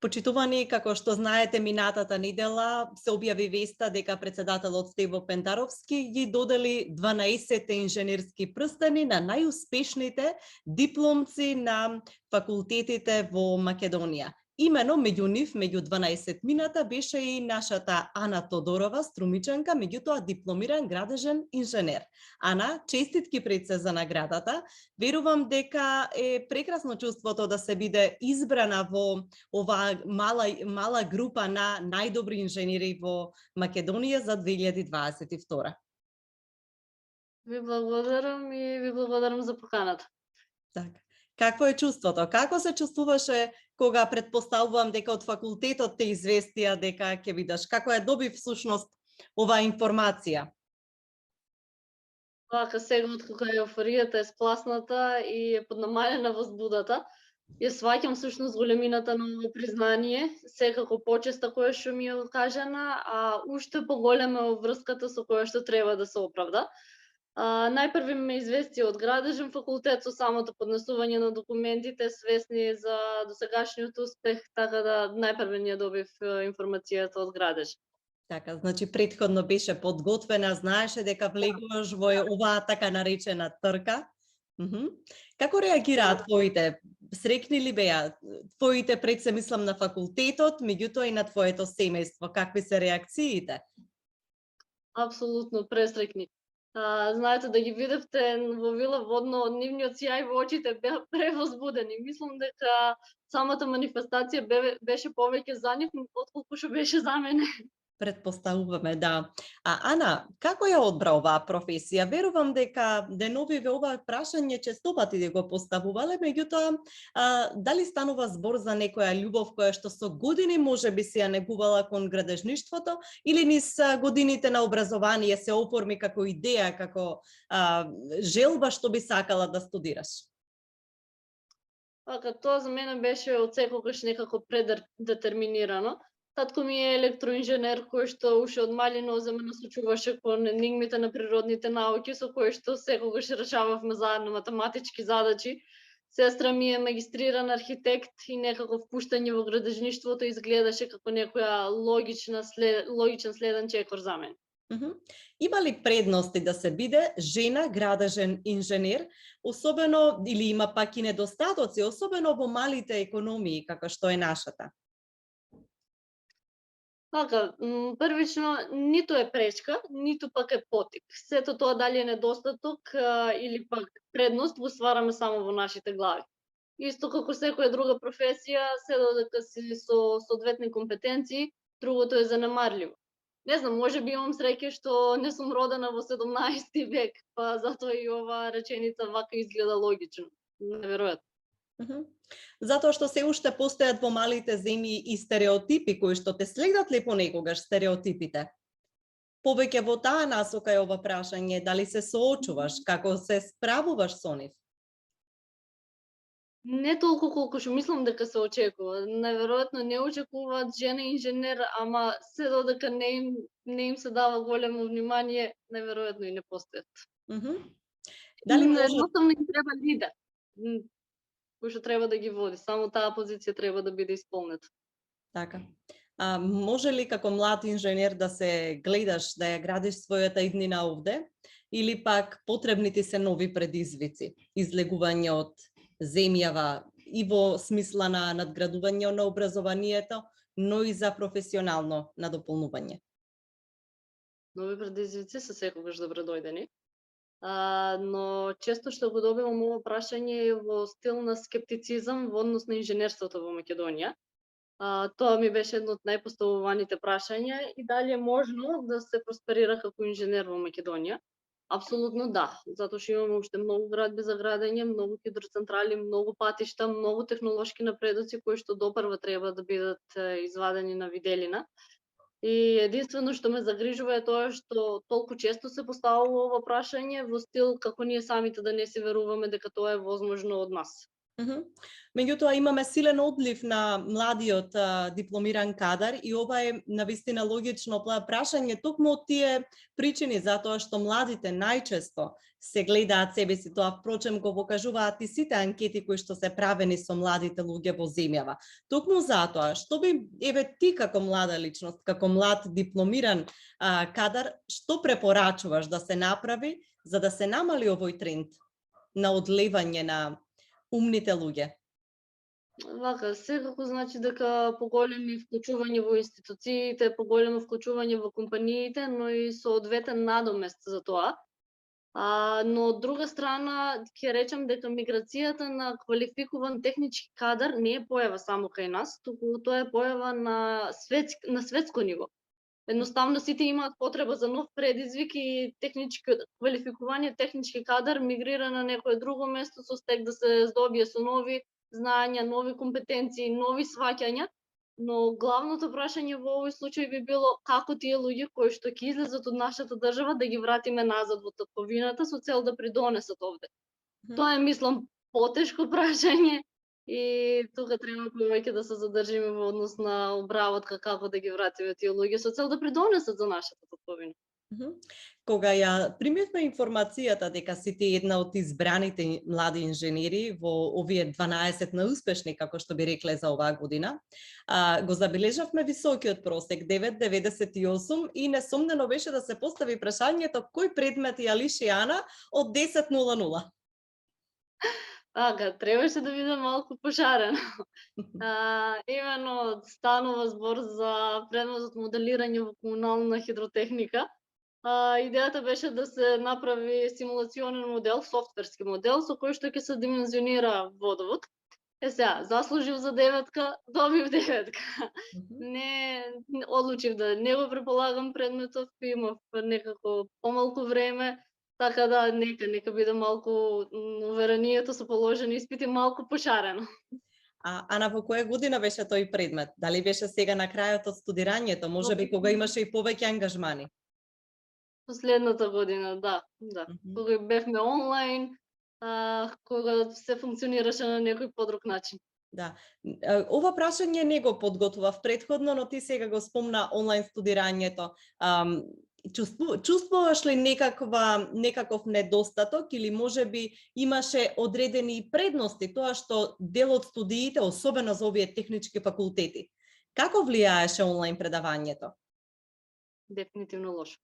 Почитувани, како што знаете, минатата недела се објави веста дека председателот Стево Пентаровски ги додели 12 инженерски прстени на најуспешните дипломци на факултетите во Македонија. Имено меѓу нив, меѓу 12 мината, беше и нашата Ана Тодорова, струмичанка, меѓутоа дипломиран градежен инженер. Ана, честитки пред се за наградата. Верувам дека е прекрасно чувството да се биде избрана во оваа мала група на најдобри инженери во Македонија за 2022. Ви благодарам за поканата. Така. Какво е чувството? Како се чувствуваше кога предпоставувам дека од факултетот те известија дека ќе бидеш? Како ја доби всушност оваа информација? Вака сега откако еуфоријата е спласната и е поднамалена возбудата, ја сваќам всушност големината на ово признание, секако почеста која што ми е окажана, а уште поголема е врската со која што треба да се оправда. Најпрви ме извести од градежен факултет со самото поднесување на документите, свесни за досегашниот успех, така да најпрви ја добив информацијата од градеж. Така, значи претходно беше подготвена, знаеше дека влегуваш во оваа така наречена трка. Како реагираат твоите? Срекни ли беа твоите, пред се мислам на факултетот, меѓутоа и на твоето семејство? Какви се реакциите? Апсолутно пресрекни. Знаете, да ги видевте во Вила Водно, нивниот сјај во очите беа превозбудени. Мислам дека самата манифестација беше повеќе за нив, отколку што беше за мене. Предпоставуваме, да. Ана, како ја одбра оваа професија? Верувам дека деновиве ова прашање честопати да го поставувале, меѓутоа, дали станува збор за некоја љубов која што со години можеби се ја негувала кон градежништвото, или низ годините на образование се оформи како идеја, како желба што би сакала да студираш? Тоа за мене беше од секогаш некако предетерминирано. Татко ми е електроинженер кој што уште од мали нозе ме насочуваше кон енигмите на природните науки, со кои што секогаш решававме заедно математички задачи. Сестра ми е магистриран архитект и некако впуштање во градежништвото изгледаше како некоја логичен следен чекор за мене. Има ли предности да се биде жена градежен инженер, особено, или има пак и недостатоци, особено во малите економии како што е нашата? Така, првично, ниту е пречка, ниту пак е потик. Сето тоа дали е недостаток или пак предност го ствараме само во нашите глави. Исто како секоја друга професија, се додека си со соодветни компетенции, другото е занемарливо. Не знам, можеби имам среќа што не сум родена во 17 век, па затоа и оваа реченица вака изгледа логично. Неверојатно. Затоа што се уште постојат во малите земји и стереотипи кои што те следат ли понекогаш стереотипите? Повеќе во таа насока е ова прашање, дали се соочуваш, како се справуваш со нив? Не толку колку што мислам дека се очекува. Неверојатно не очекуваат жена инженер, ама се додека не им се дава големо внимание, неверојатно и не постојат. Дали може... Едноставно им треба лидер, кој што треба да ги води. Само таа позиција треба да биде исполнета. Така. Може ли како млад инженер да се гледаш, да ја градиш својата иднина овде, или пак потребни ти се нови предизвици, излегување од земјава и во смисла на надградување на образованието, но и за професионално надополнување? Нови предизвици се секогаш добродојдени. Но често што го добивам ово прашање во стил на скептицизам во однос на инженерството во Македонија. Тоа ми беше едно од најпоставуваните прашања и дали е можно да се просперира како инженер во Македонија. Апсолутно да, затоа што имаме уште многу градби за градење, многу хидроцентрали, многу патишта, многу технолошки напредоци кои што допрва треба да бидат извадени на виделина. И единствено што ме загрижува е тоа што толку често се поставува ова прашање во стил како ние самите да не си веруваме дека тоа е возможно од нас. Мгм. Меѓутоа имаме силен одлив на младиот дипломиран кадар и ова е навистина логично прашање токму од тие причини, затоа што младите најчесто се гледаат себе си, тоа впрочем го покажуваат и сите анкети кои што се правени со младите луѓе во земјава. Токму затоа, што би ти како млада личност, како млад дипломиран кадар, што препорачуваш да се направи за да се намали овој тренд на одлевање на умните луѓе? Вака, секако значи дека поголеми вклучување во институциите, поголемо вклучување во компаниите, но и соодветен надомест за тоа. Но од друга страна, ќе речам дека миграцијата на квалификуван технички кадар не е појава само кај нас, туку тоа е појава на светско ниво. Едноставно сите имаат потреба за нов предизвик и квалификуваниот технички кадар мигрира на некое друго место со стек да се здобие со нови знаења, нови компетенции, нови сваќања, но главното прашање во овој случај би било како тие луѓе кои што ќе излезат од нашата држава да ги вратиме назад во татковината со цел да придонесат овде. Тоа е, мислам, потешко прашање и тука треба повеќе да се задржиме во однос на обработка како да ги вратиме тие луѓе со цел да придонесат за нашата татковина. Кога ја примевме информацијата дека си ти една од избраните млади инженери во овие 12 неуспешни, како што би рекле, за оваа година, го забележавме високиот просек 9,98 и несомнено беше да се постави прашањето кој предмет ја лиши Ана од 10,00. Требаше да биде малку пошарено. Именно станува збор за предметот моделирање во комунална хидротехника. Идејата беше да се направи симулационен модел, софтверски модел, со кој што ќе се димензионира водовод. Сега, заслужив за 9, добив 9. Не одлучив да не го преполагам предметот, имав некако помалку време, така да нека биде малку уверението со положени испити малку пошарено. Ана, во која година беше тој предмет? Дали беше сега на крајот од студирањето, можеби кога имаше и повеќе ангажмани? Последната година, да. Кога бевме онлайн, кога се функционираше на некој подруг начин. Да. Ова прашање не го подготвував претходно, но ти сега го спомна онлайн студирањето. Чувствуваш ли некаков недостаток или можеби имаше одредени предности тоа што дел од студиите, особено за овие технички факултети? Како влијаеше онлайн предавањето? Дефинитивно лошо.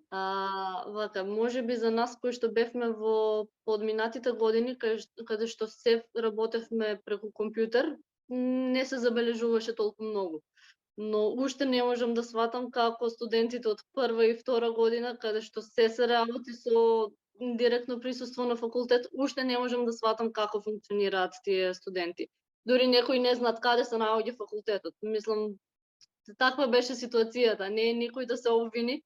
Вака, можеби за нас кои што бевме во подминатите години, каде што се работевме преку компјутер, не се забележуваше толку многу. Но уште не можам да сватам како студентите од прва и втора година, каде што се работи со директно присуство на факултет, уште не можам да сватам како функционираат тие студенти. Дури некои не знаат каде се наоѓа факултетот. Мислам, таква беше ситуацијата. Не е никој да се обвини,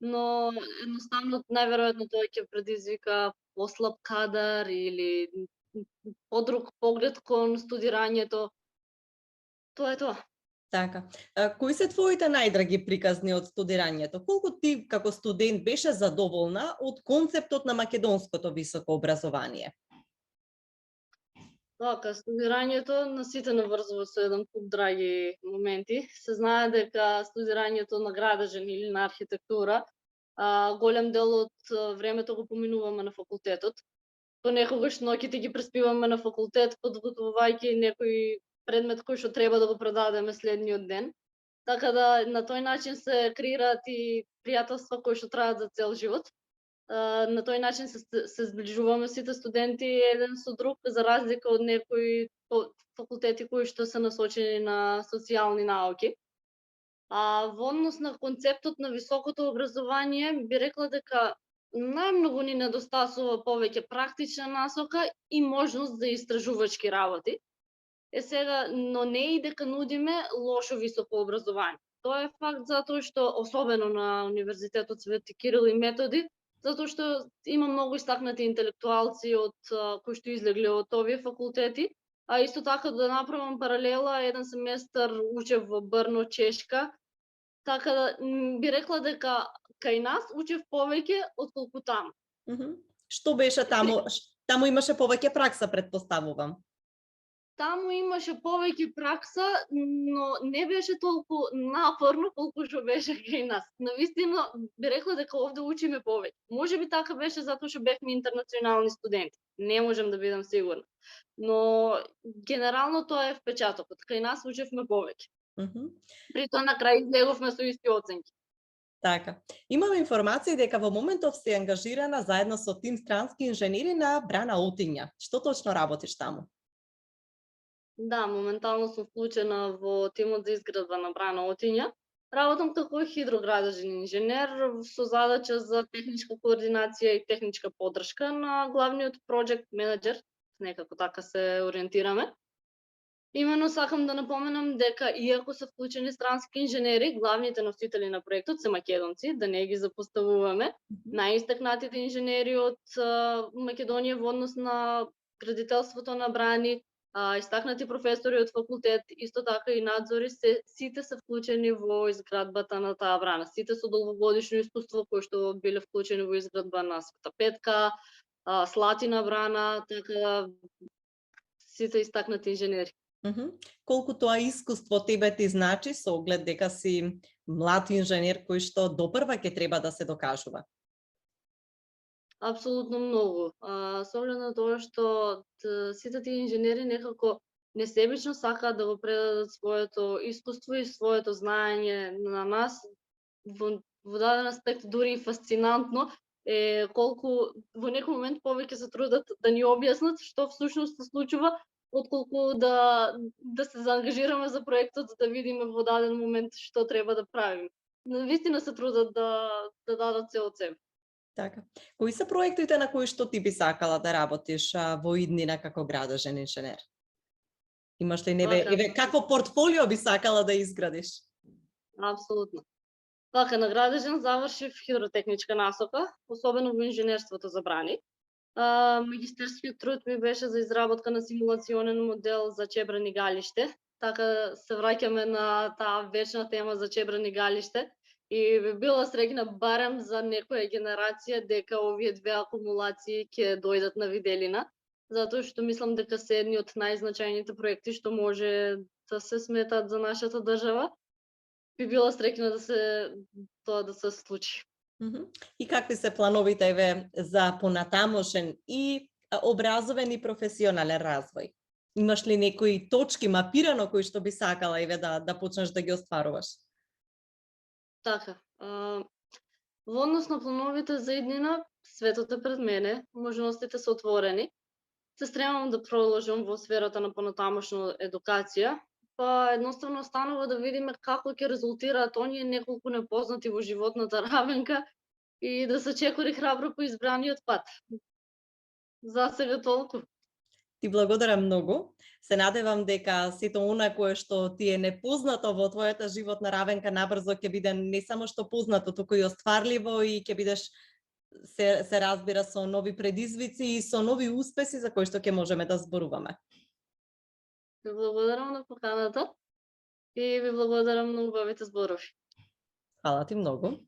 но едноставно најверојатно тоа ќе предизвика послаб кадар или подруг поглед кон студирањето. Тоа е тоа. Така. Кои се твоите најдраги приказни од студирањето? Колку ти како студент беше задоволна од концептот на македонското високо образование? Така, студирањето на сите наврзува со еден куп драги моменти. Се знае дека студирањето на градежен или на архитектура, голем дел од времето го поминуваме на факултетот. Понекогаш ноќите ги преспиваме на факултет, подготвувајќи некој предмет кој што треба да го предадеме следниот ден. Така да на тој начин се креираат и пријателства кои што траат за цел живот. На тој начин се зближуваме сите студенти еден со друг, за разлика од некои факултети кои што се насочени на социјални науки. Во однос на концептот на високото образование, би рекла дека најмногу ни недостасува повеќе практична насока и можност за истражувачки работи. Сега, но не и дека нудиме лошо високо образование. Тоа е факт затоа што, особено на Универзитетот Свети Кирил и Методи, затоа што има многу истакнати интелектуалци кои што излегле од овие факултети, а исто така да направам паралела, еден семестар учев во Брно, Чешка, така да би рекла дека кај нас учев повеќе отколку таму. Што беше таму? Таму имаше повеќе пракса, претпоставувам. Таму имаше повеќе пракса, но не беше толку напорно колку што беше кај нас. Навистина би рекла дека овде учиме повеќе. Можеби така беше затоа што бевме интернационални студенти. Не можам да бидам сигурна. Но генерално тоа е впечатокот. Кај нас учевме повеќе. При тоа на крај излеговме со исти оценки. Така. Имаме информации дека во моментов си ангажирана заедно со тим странски инженери на брана Отиња. Што точно работиш таму? Да, моментално сум вклучена во тимот за изградба на брана Отиња. Работам како хидроградежен инженер со задача за техничка координација и техничка поддршка на главниот проект менеджер, некако така се ориентираме. Имено сакам да напоменам дека иако се вклучени странски инженери, главните носители на проектот се македонци, да не ги запоставуваме. Најистакнатите инженери од Македонија во однос на градителството на брани, истакнати професори од факултет, исто така и надзори, сите се вклучени во изградбата на таа брана. Сите со долгогодишно искуство кои што биле вклучени во изградба на Света Петка, Слатина брана, така сите истакнати инженери. Колку тоа искуство тебе ти значи со оглед дека си млад инженер кој што допрва ќе треба да се докажува? Апсолутно многу. Со оглед на тоа што сите тие инженери некако несебично сакаат да го предадат своето искуство и своето знаење на нас во даден аспект дури и фасцинантно е колку во некој момент повеќе се трудат да ни објаснат што всушност се случува, отколку да се заангажираме за проектот, да видиме во даден момент што треба да правиме. Навистина се трудат да дадат се од себе. Така. Кои се проектите на кои што ти би сакала да работиш во иднина како градежен инженер? Имаш ли еве какво портфолио би сакала да изградиш? Апсолутно. Така, на градежен завршив хидротехничка насока, особено во инженерството за брани. Магистерскиот труд ми беше за изработка на симулационен модел за Чебрани галиште. Така се враќаме на таа вечна тема за Чебрани галиште. И би била среќна барем за некоја генерација дека овие две акумулации ќе дојдат на виделина, затоа што мислам дека се едни од најзначајните проекти што може да се сметат за нашата држава. Би била среќна тоа да се случи. И какви се плановите еве за понатамошен и образовен и професионален развој? Имаш ли некои точки мапирано кои што би сакала еве да почнеш да ги остваруваш? Така, во однос на плановите за иднина, светот е пред мене, можностите се отворени. Се стремам да продолжам во сферата на понатамошна едукација, па едноставно останува да видиме како ќе резултираат оние неколку непознати во животната равенка и да се чекори храбро по избраниот пат. За сега толку. Ти благодарам многу. Се надевам дека сето она кое што ти е непознато во твојата животна равенка набрзо ќе биде не само што познато, туку и остварливо и ќе бидеш се разбира со нови предизвици и со нови успеси за кои што ќе можеме да зборуваме. Ви благодарам на поканата и ви благодарам на убавите зборови. Фала ти многу.